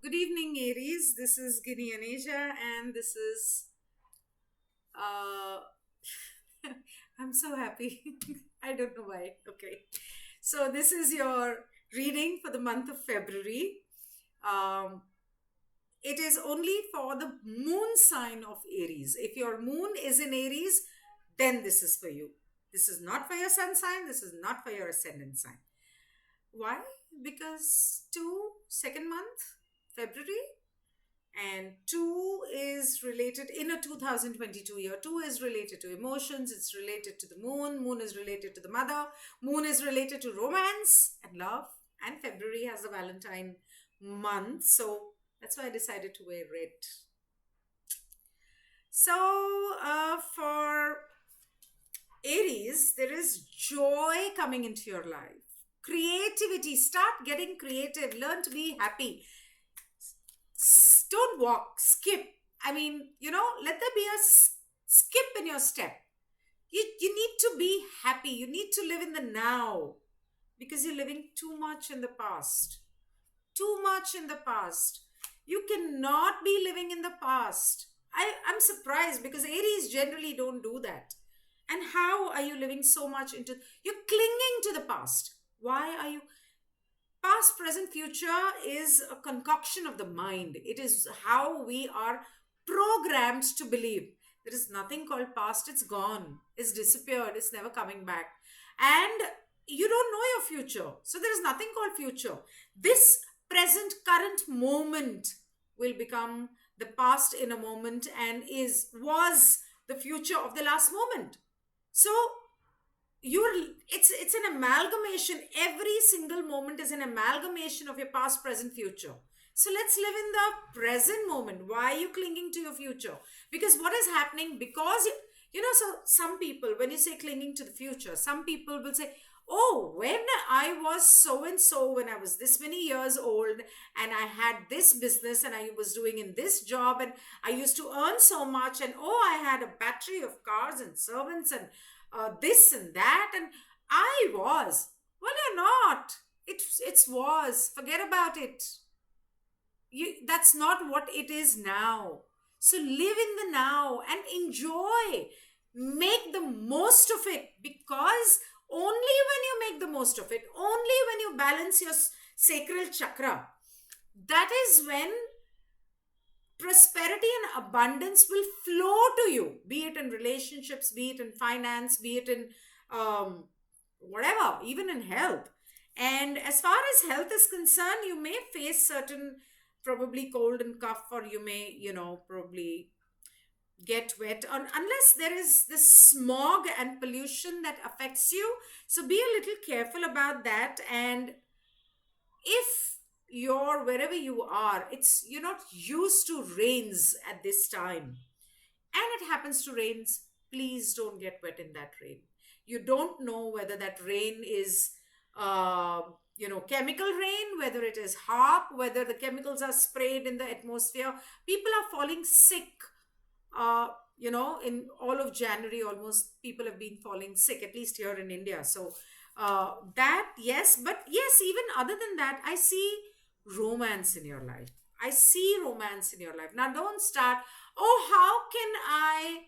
Good evening, Aries. This is Ginni Aneja, and this is. Uh, I'm so happy. I don't know why. Okay. So, this is your reading for the month of February. Um, it is only for the moon sign of Aries. If your moon is in Aries, then this is for you. This is not for your sun sign. This is not for your ascendant sign. Why? Because second month, February, and two is related in a 2022 year. Two is related to emotions, it's related to the moon is related to the mother, moon is related to romance and love, and February has the Valentine month, so that's why I decided to wear red. So for Aries, there is joy coming into your life, creativity. Start getting creative, learn to be happy. Don't walk, skip. I mean, let there be a skip in your step. You need to be happy. You need to live in the now because you're living too much in the past. Too much in the past. You cannot be living in the past. I'm surprised because Aries generally don't do that. And how are you living so much into, you're clinging to the past? Why are you? Past, present, future is a concoction of the mind. It is how we are programmed to believe. There is nothing called past. It's gone. It's disappeared. It's never coming back. And you don't know your future. So there is nothing called future. This present, current moment will become the past in a moment and was the future of the last moment. So you're it's an amalgamation. Every single moment is an amalgamation of your past, present, future. So let's live in the present moment. Why are you clinging to your future? Because what is happening, because so some people, when you say clinging to the future, some people will say, oh, when I was so and so, when I was this many years old and I had this business and I was doing in this job and I used to earn so much, and oh, I had a battery of cars and servants and this and that, and I was. Well, you're not. It's was. Forget about it. That's not what it is now. So live in the now and enjoy. Make the most of it, because only when you make the most of it, only when you balance your sacral chakra, that is when prosperity and abundance will flow to you, be it in relationships, be it in finance, be it in whatever, even in health. And as far as health is concerned, you may face certain, probably cold and cough, or you may, probably get wet, unless there is this smog and pollution that affects you. So be a little careful about that. And if you're wherever you are, you're not used to rains at this time, and it happens to rains, please don't get wet in that rain. You don't know whether that rain is uh, chemical rain, whether it is HARP, whether the chemicals are sprayed in the atmosphere. People are falling sick. uh, in all of January, almost people have been falling sick, at least here in India. So that, yes, but yes, even other than that, I see romance in your life. I see romance in your life. Now, don't start, oh, how can I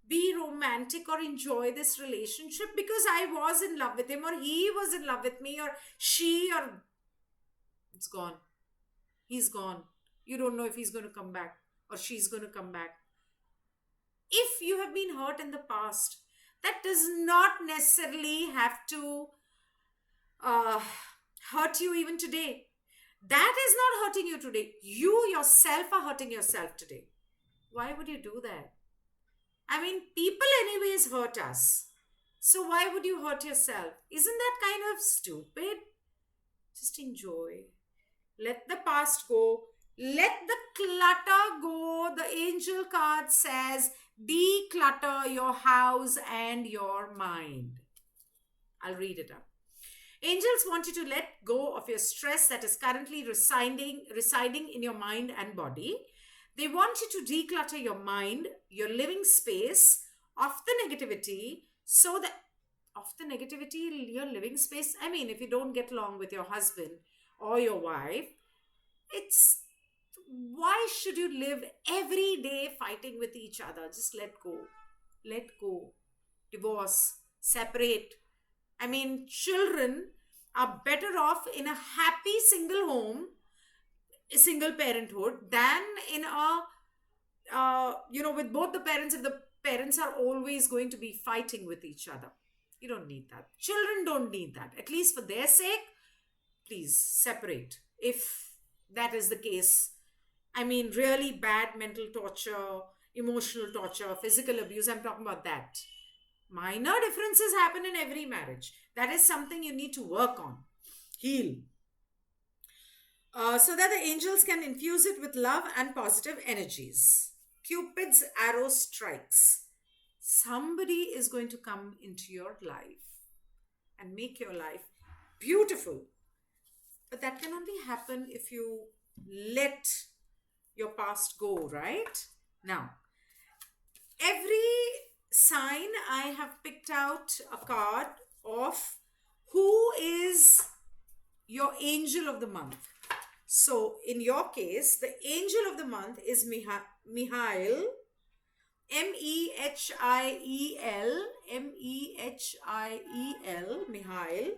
be romantic or enjoy this relationship because I was in love with him, or he was in love with me, or she, or it's gone. He's gone. You don't know if he's going to come back or she's going to come back. If you have been hurt in the past, that does not necessarily have to uh, hurt you even today. That is not hurting you today. You yourself are hurting yourself today. Why would you do that? I mean, people, anyways, hurt us. So why would you hurt yourself? Isn't that kind of stupid? Just enjoy. Let the past go. Let the clutter go. The angel card says declutter your house and your mind. I'll read it up. Angels want you to let go of your stress that is currently residing in your mind and body. They want you to declutter your mind, your living space, of the negativity, so that of the negativity, your living space. I mean, if you don't get along with your husband or your wife, it's why should you live every day fighting with each other? Just let go. Let go. Divorce. Separate. I mean, children are better off in a happy single home, single parenthood, than in a, with both the parents, if the parents are always going to be fighting with each other. You don't need that. Children don't need that. At least for their sake, please separate. If that is the case, I mean, really bad mental torture, emotional torture, physical abuse, I'm talking about that. Minor differences happen in every marriage. That is something you need to work on, heal, so that the angels can infuse it with love and positive energies. Cupid's arrow strikes. Somebody is going to come into your life and make your life beautiful. But that can only happen if you let your past go, right? Now, every sign I have picked out a card of who is your angel of the month. So in your case, the angel of the month is Mihail, Mehiel, Mehiel.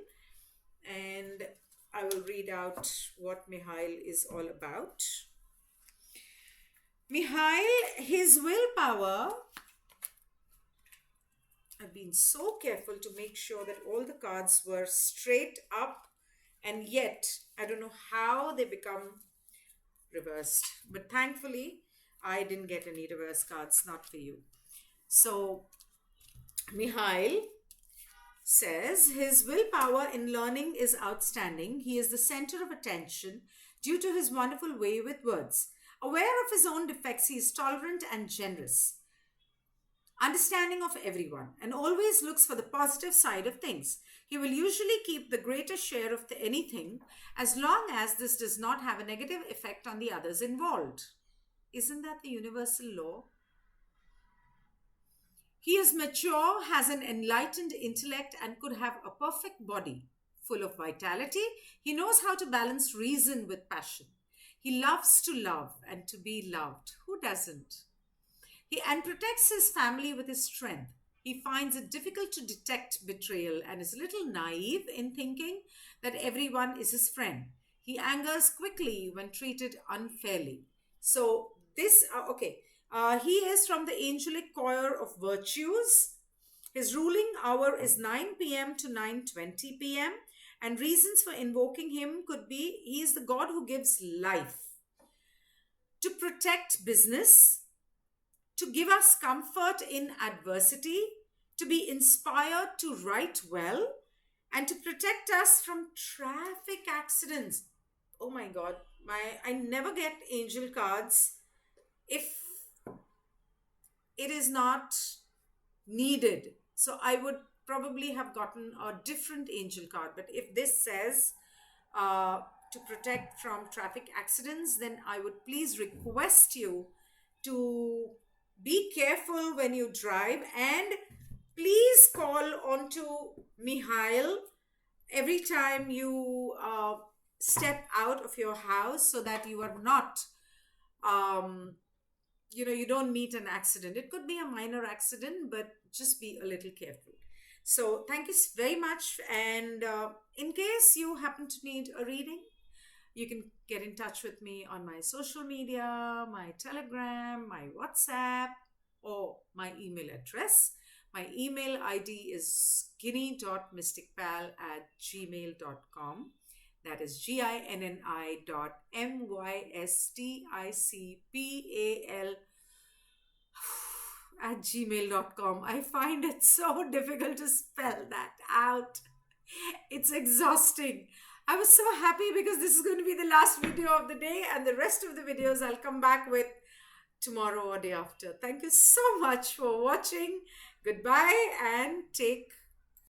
And I will read out what Mihail is all about. Mihail, his willpower, I've been so careful to make sure that all the cards were straight up, and yet I don't know how they become reversed. But thankfully, I didn't get any reverse cards, not for you. So, Mihail says his willpower in learning is outstanding. He is the center of attention due to his wonderful way with words. Aware of his own defects, he is tolerant and generous, understanding of everyone, and always looks for the positive side of things. He will usually keep the greater share of anything as long as this does not have a negative effect on the others involved. Isn't that the universal law? He is mature, has an enlightened intellect, and could have a perfect body, full of vitality. He knows how to balance reason with passion. He loves to love and to be loved. Who doesn't? He protects his family with his strength. He finds it difficult to detect betrayal and is a little naive in thinking that everyone is his friend. He angers quickly when treated unfairly. So this, he is from the angelic choir of virtues. His ruling hour is 9 p.m. to 9:20 p.m. And reasons for invoking him could be he is the God who gives life, to protect business, to give us comfort in adversity, to be inspired to write well, and to protect us from traffic accidents. Oh my God, I never get angel cards if it is not needed. So I would probably have gotten a different angel card. But if this says to protect from traffic accidents, then I would please request you to be careful when you drive, and please call on to Mihail every time you step out of your house, so that you are not you don't meet an accident. It could be a minor accident, but just be a little careful. So thank you very much. And in case you happen to need a reading, you can get in touch with me on my social media, my Telegram, my WhatsApp, or my email address. My email ID is ginni.mysticpal@gmail.com. That is ginni.mysticpal@gmail.com. I find it so difficult to spell that out. It's exhausting. I was so happy because this is going to be the last video of the day, and the rest of the videos I'll come back with tomorrow or day after. Thank you so much for watching. Goodbye and take